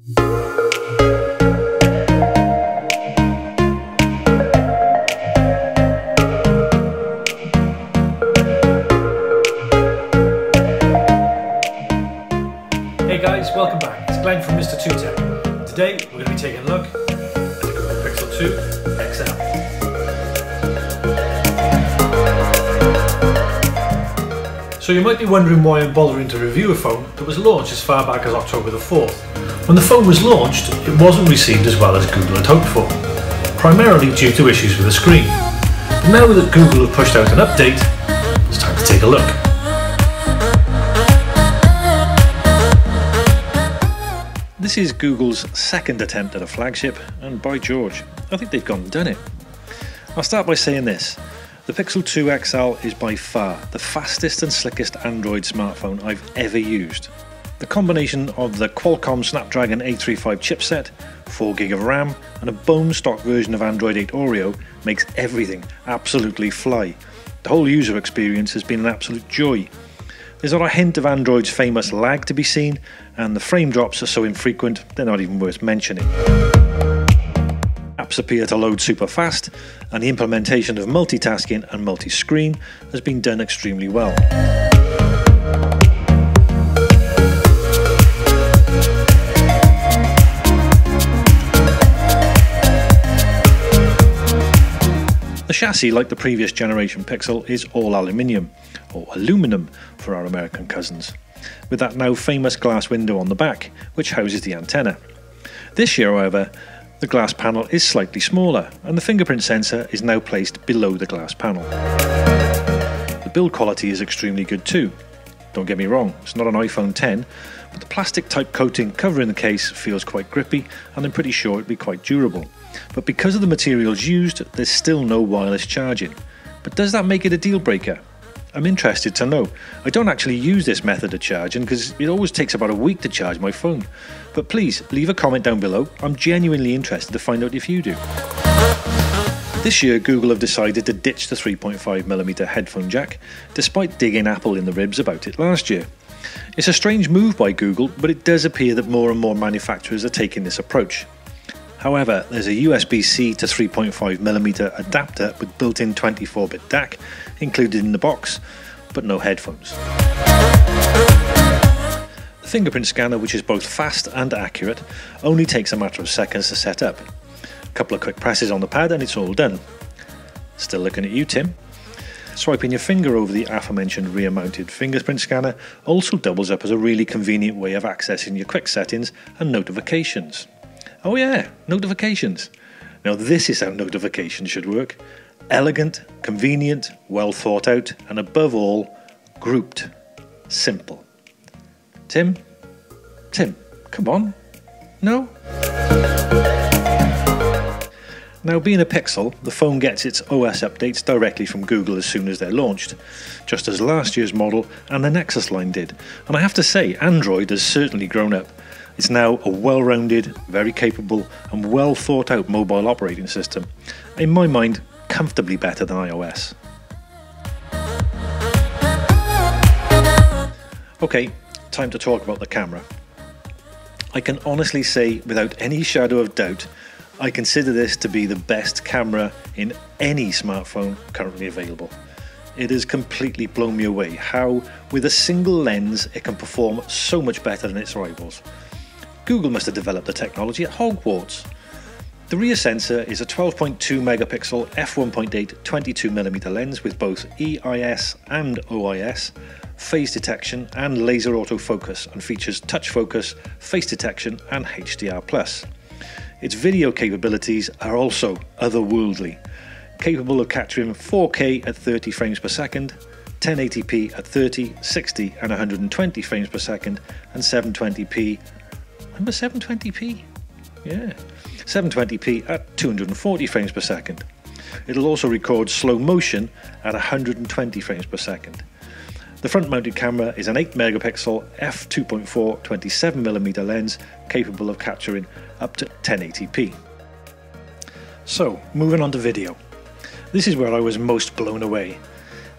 Hey guys, welcome back. It's Glenn from Mr. 2 Tech. Today we're going to be taking a look at the Google Pixel 2 XL. So you might be wondering why I'm bothering to review a phone that was launched as far back as October the 4th. When the phone was launched, it wasn't received as well as Google had hoped for, primarily due to issues with the screen. But now that Google have pushed out an update, it's time to take a look. This is Google's second attempt at a flagship, and by George, I think they've gone and done it. I'll start by saying this. The Pixel 2 XL is by far the fastest and slickest Android smartphone I've ever used. The combination of the Qualcomm Snapdragon 835 chipset, 4GB of RAM, and a bone stock version of Android 8 Oreo makes everything absolutely fly. The whole user experience has been an absolute joy. There's not a hint of Android's famous lag to be seen, and the frame drops are so infrequent they're not even worth mentioning. Apps appear to load super fast, and the implementation of multitasking and multi-screen has been done extremely well. The chassis, like the previous generation Pixel, is all aluminium, or aluminum for our American cousins, with that now famous glass window on the back, which houses the antenna. This year, however, the glass panel is slightly smaller, and the fingerprint sensor is now placed below the glass panel. The build quality is extremely good too. Don't get me wrong, it's not an iPhone X, but the plastic type coating covering the case feels quite grippy, and I'm pretty sure it'll be quite durable. But because of the materials used, there's still no wireless charging. But does that make it a deal breaker? I'm interested to know. I don't actually use this method of charging because it always takes about a week to charge my phone. But please leave a comment down below. I'm genuinely interested to find out if you do. This year Google have decided to ditch the 3.5mm headphone jack, despite digging Apple in the ribs about it last year. It's a strange move by Google, but it does appear that more and more manufacturers are taking this approach. However, there's a USB-C to 3.5mm adapter with built-in 24-bit DAC included in the box, but no headphones. The fingerprint scanner, which is both fast and accurate, only takes a matter of seconds to set up. A couple of quick presses on the pad and it's all done. Still looking at you, Tim. Swiping your finger over the aforementioned rear-mounted fingerprint scanner also doubles up as a really convenient way of accessing your quick settings and notifications. Oh yeah, notifications. Now this is how notifications should work. Elegant, convenient, well thought out, and above all, grouped. Simple. Tim, come on. No? Now, being a Pixel, the phone gets its OS updates directly from Google as soon as they're launched, just as last year's model and the Nexus line did. And I have to say, Android has certainly grown up. It's now a well-rounded, very capable and well thought out mobile operating system. In my mind, comfortably better than iOS. Okay, time to talk about the camera. I can honestly say without any shadow of doubt, I consider this to be the best camera in any smartphone currently available. It has completely blown me away how, with a single lens, it can perform so much better than its rivals. Google must have developed the technology at Hogwarts. The rear sensor is a 12.2 megapixel f1.8 22mm lens with both EIS and OIS, phase detection and laser autofocus, and features touch focus, face detection and HDR+. Its video capabilities are also otherworldly, capable of capturing 4K at 30 frames per second, 1080p at 30, 60 and 120 frames per second, and 720p. Remember 720p? Yeah. 720p at 240 frames per second. It'll also record slow motion at 120 frames per second. The front-mounted camera is an 8 megapixel f2.4 27mm lens capable of capturing up to 1080p. So, moving on to video. This is where I was most blown away.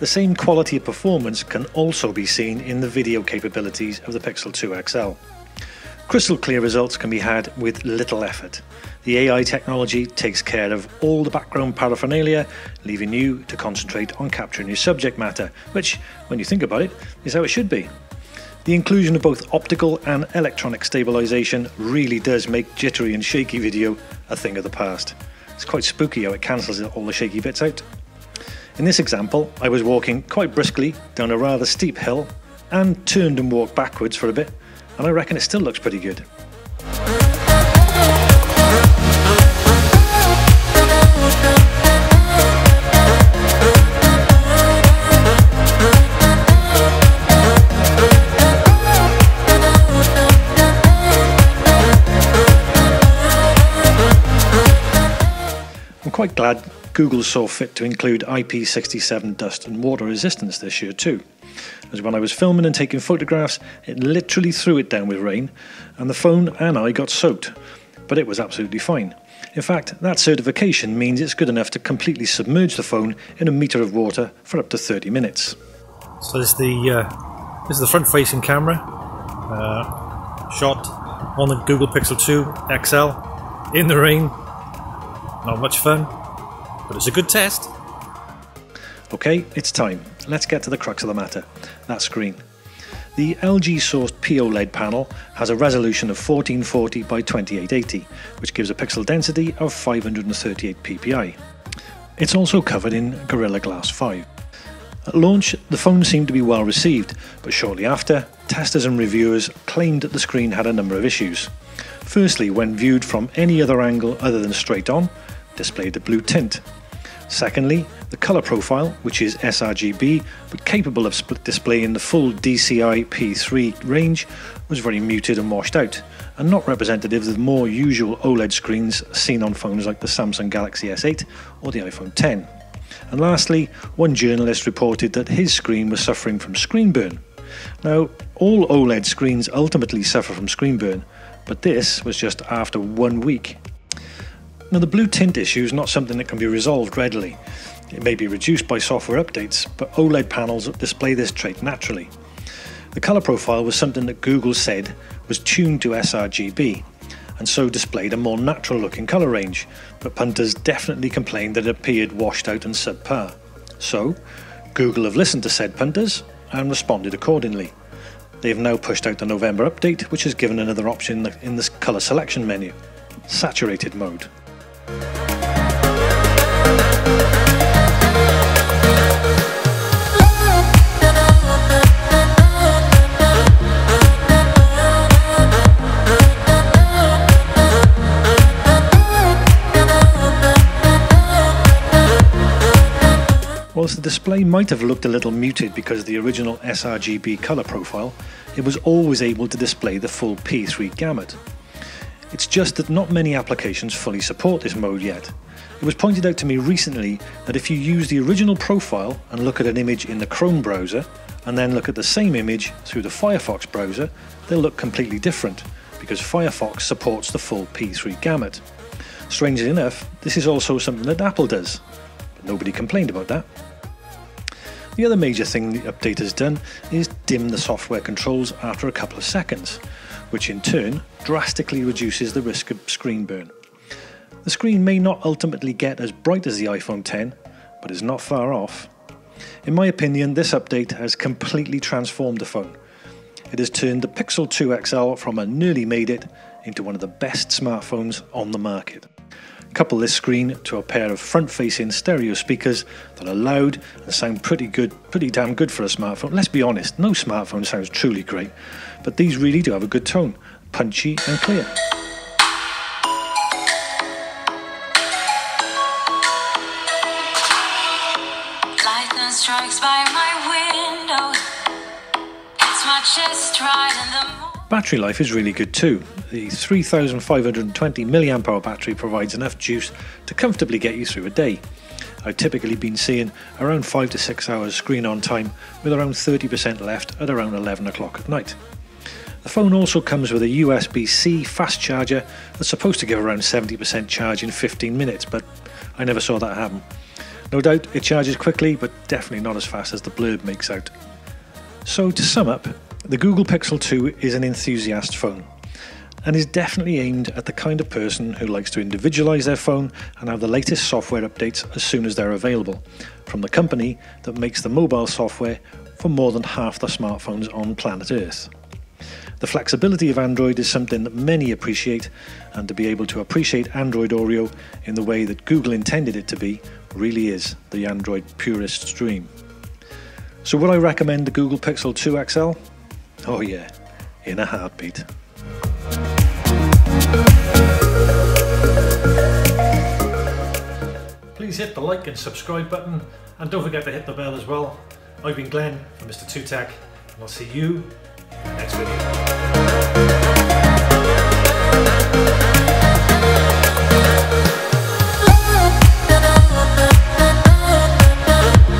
The same quality of performance can also be seen in the video capabilities of the Pixel 2 XL. Crystal clear results can be had with little effort. The AI technology takes care of all the background paraphernalia, leaving you to concentrate on capturing your subject matter, which, when you think about it, is how it should be. The inclusion of both optical and electronic stabilization really does make jittery and shaky video a thing of the past. It's quite spooky how it cancels all the shaky bits out. In this example, I was walking quite briskly down a rather steep hill and turned and walked backwards for a bit, and I reckon it still looks pretty good. I'm quite glad Google saw fit to include IP67 dust and water resistance this year too, as when I was filming and taking photographs, it literally threw it down with rain, and the phone and I got soaked, but it was absolutely fine. In fact, that certification means it's good enough to completely submerge the phone in a metre of water for up to 30 minutes. So this is the front-facing camera, shot on the Google Pixel 2 XL in the rain. Not much fun, but it's a good test. Okay, it's time. Let's get to the crux of the matter, that screen. The LG sourced POLED panel has a resolution of 1440 by 2880, which gives a pixel density of 538 ppi. It's also covered in Gorilla Glass 5. At launch, the phone seemed to be well received, but shortly after, testers and reviewers claimed that the screen had a number of issues. Firstly, when viewed from any other angle other than straight on, displayed a blue tint. Secondly, the colour profile, which is sRGB but capable of displaying the full DCI P3 range, was very muted and washed out, and not representative of the more usual OLED screens seen on phones like the Samsung Galaxy S8 or the iPhone X. And lastly, one journalist reported that his screen was suffering from screen burn. Now, all OLED screens ultimately suffer from screen burn, but this was just after 1 week. Now, the blue tint issue is not something that can be resolved readily. It may be reduced by software updates, but OLED panels display this trait naturally. The colour profile was something that Google said was tuned to sRGB, and so displayed a more natural looking colour range, but punters definitely complained that it appeared washed out and subpar. So, Google have listened to said punters and responded accordingly. They have now pushed out the November update, which has given another option in this colour selection menu, saturated mode. Whilst the display might have looked a little muted because of the original sRGB colour profile, it was always able to display the full P3 gamut. It's just that not many applications fully support this mode yet. It was pointed out to me recently that if you use the original profile and look at an image in the Chrome browser, and then look at the same image through the Firefox browser, they'll look completely different, because Firefox supports the full P3 gamut. Strangely enough, this is also something that Apple does, but nobody complained about that. The other major thing the update has done is dim the software controls after a couple of seconds, which in turn drastically reduces the risk of screen burn. The screen may not ultimately get as bright as the iPhone X, but is not far off. In my opinion, this update has completely transformed the phone. It has turned the Pixel 2 XL from a nearly made it into one of the best smartphones on the market. Couple this screen to a pair of front-facing stereo speakers that are loud and sound pretty damn good for a smartphone. Let's be honest, no smartphone sounds truly great, but these really do have a good tone, punchy and clear. Lightning strikes by my window. It's my chest right in the Battery life is really good too. The 3520 mAh battery provides enough juice to comfortably get you through a day. I've typically been seeing around 5 to 6 hours screen on time, with around 30% left at around 11 o'clock at night. The phone also comes with a USB-C fast charger that's supposed to give around 70% charge in 15 minutes, but I never saw that happen. No doubt it charges quickly, but definitely not as fast as the blurb makes out. So to sum up, the Google Pixel 2 is an enthusiast phone. and is definitely aimed at the kind of person who likes to individualize their phone and have the latest software updates as soon as they're available, from the company that makes the mobile software for more than half the smartphones on planet Earth. The flexibility of Android is something that many appreciate, and to be able to appreciate Android Oreo in the way that Google intended it to be really is the Android purist's dream. So would I recommend the Google Pixel 2 XL? Oh yeah, in a heartbeat. Please hit the like and subscribe button, and don't forget to hit the bell as well. I've been Glenn from Mr. 2Tech, and I'll see you in the next video.